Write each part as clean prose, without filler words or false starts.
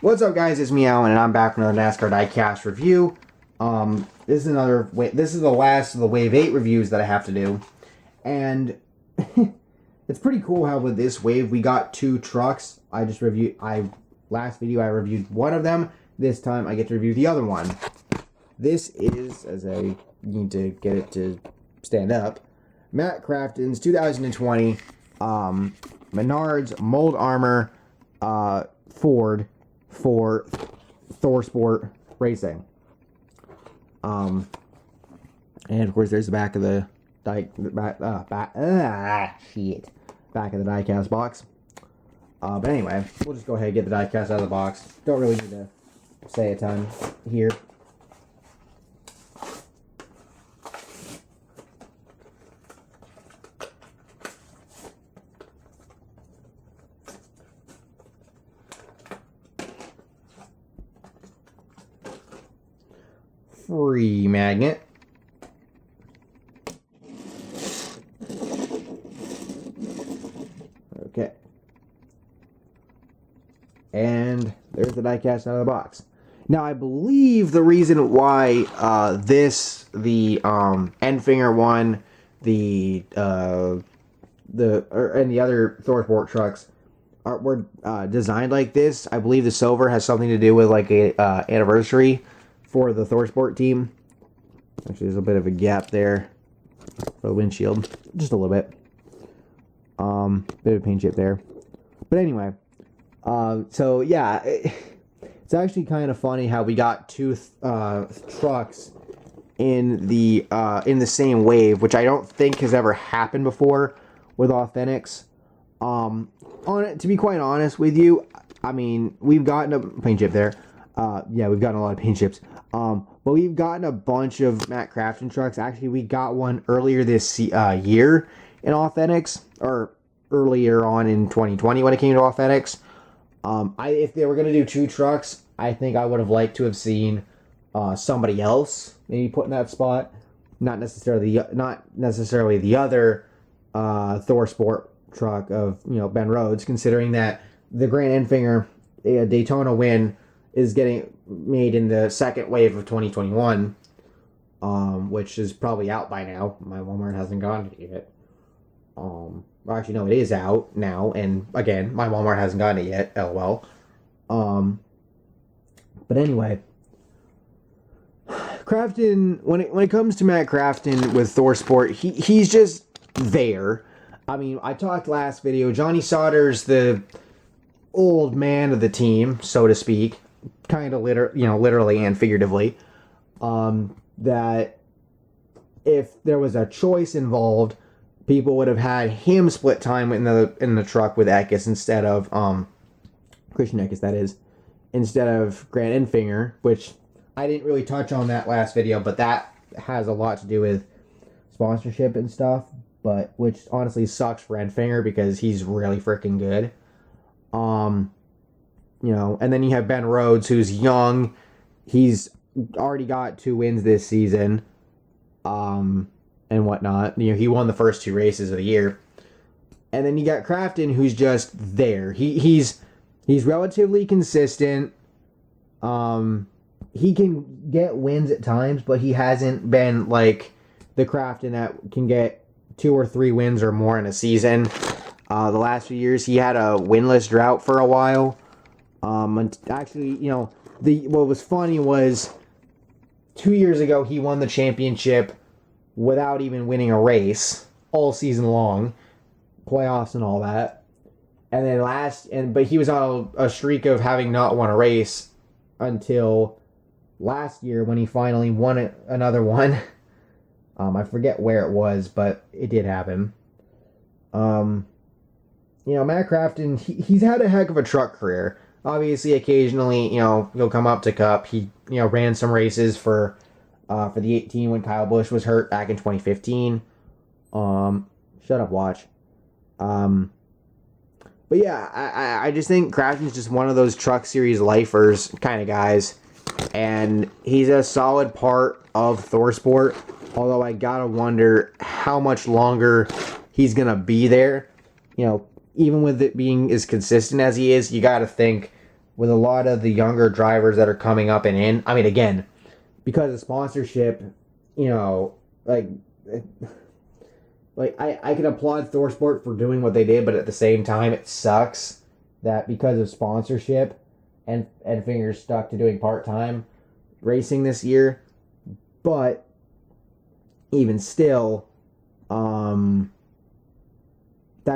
What's up, guys? It's me, Alan, and I'm back with another NASCAR Diecast review. This is the last of the Wave 8 reviews that I have to do, and it's pretty cool how with this wave we got two trucks. Last video I reviewed one of them. This time I get to review the other one. This is, as I need to get it to stand up, Matt Crafton's 2020 Menards Mold Armor Ford for ThorSport Racing. And of course there's the back of the back of the diecast box. But anyway, we'll just go ahead and get the diecast out of the box. Don't really need to say a ton here. Free magnet. Okay. And there's the diecast out of the box. Now, I believe the reason why the end finger one, and the other ThorSport trucks were designed like this, I believe the silver has something to do with like a anniversary for the ThorSport team. Actually, there's a bit of a gap there for the windshield, just a little bit. Bit of a paint chip there. But anyway, so yeah, it's actually kind of funny how we got two trucks in the same wave, which I don't think has ever happened before with Authentics. To be quite honest with you, I mean, we've gotten a paint chip there. Yeah, we've gotten a lot of paint chips. But we've gotten a bunch of Matt Crafton trucks. Actually, we got one earlier this year in Authentics, or earlier on in 2020 when it came to Authentics. If they were going to do two trucks, I think I would have liked to have seen somebody else maybe put in that spot. Not necessarily the other ThorSport truck of Ben Rhodes, considering that the Grand Enfinger Daytona win is getting made in the second wave of 2021, which is probably out by now. My Walmart hasn't gotten it yet. Well, actually, no, it is out now, and again, my Walmart hasn't gotten it yet. LOL. But anyway, Crafton. When it comes to Matt Crafton with ThorSport, he's just there. I mean, I talked last video. Johnny Sauter's the old man of the team, so to speak. Kind of literally and figuratively, that if there was a choice involved, people would have had him split time in the truck with Eckes instead of Christian Eckes, that is, instead of Grant Enfinger, which I didn't really touch on that last video, but that has a lot to do with sponsorship and stuff, but which honestly sucks for Enfinger because he's really freaking good. And then you have Ben Rhodes, who's young. He's already got 2 wins this season, and whatnot. He won the first 2 races of the year. And then you got Crafton, who's just there. He's relatively consistent. He can get wins at times, but he hasn't been like the Crafton that can get 2 or 3 wins or more in a season. The last few years, he had a winless drought for a while. And actually, what was funny was 2 years ago he won the championship without even winning a race all season long, playoffs and all that. And then but he was on a streak of having not won a race until last year when he finally won another one. I forget where it was, but it did happen. Matt Crafton, he's had a heck of a truck career. Obviously, occasionally, he'll come up to Cup. He, ran some races for the 18 when Kyle Busch was hurt back in 2015. Shut up, watch. But yeah, I just think Crafton's just one of those Truck Series lifers kind of guys, and he's a solid part of ThorSport. Although I gotta wonder how much longer he's gonna be there. Even with it being as consistent as he is, you gotta think with a lot of the younger drivers that are coming up and in. I mean, again, because of sponsorship, you know, I can applaud ThorSport for doing what they did, but at the same time, it sucks that because of sponsorship and fingers stuck to doing part-time racing this year. But even still, that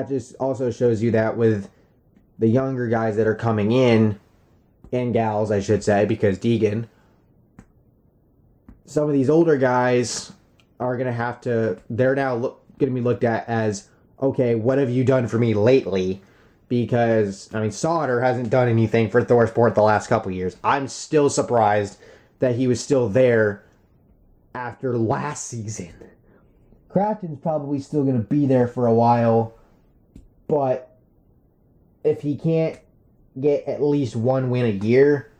just also shows you that with the younger guys that are coming in, and gals, I should say, because Deegan, some of these older guys are going to have to, they're now going to be looked at as, okay, what have you done for me lately? Because, I mean, Sauter hasn't done anything for ThorSport the last couple years. I'm still surprised that he was still there after last season. Crafton's probably still going to be there for a while, but if he can't get at least one win a year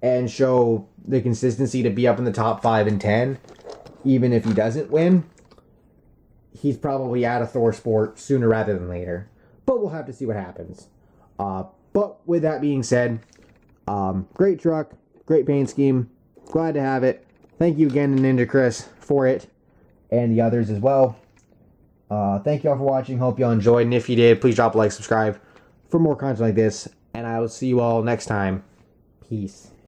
and show the consistency to be up in the top 5 and 10, even if he doesn't win, he's probably out of ThorSport sooner rather than later. But we'll have to see what happens. But with that being said, great truck, great paint scheme, glad to have it. Thank you again to NinjaKris for it, and the others as well. Thank you all for watching. Hope you all enjoyed, and if you did, please drop a like, subscribe for more content like this, and I will see you all next time. Peace.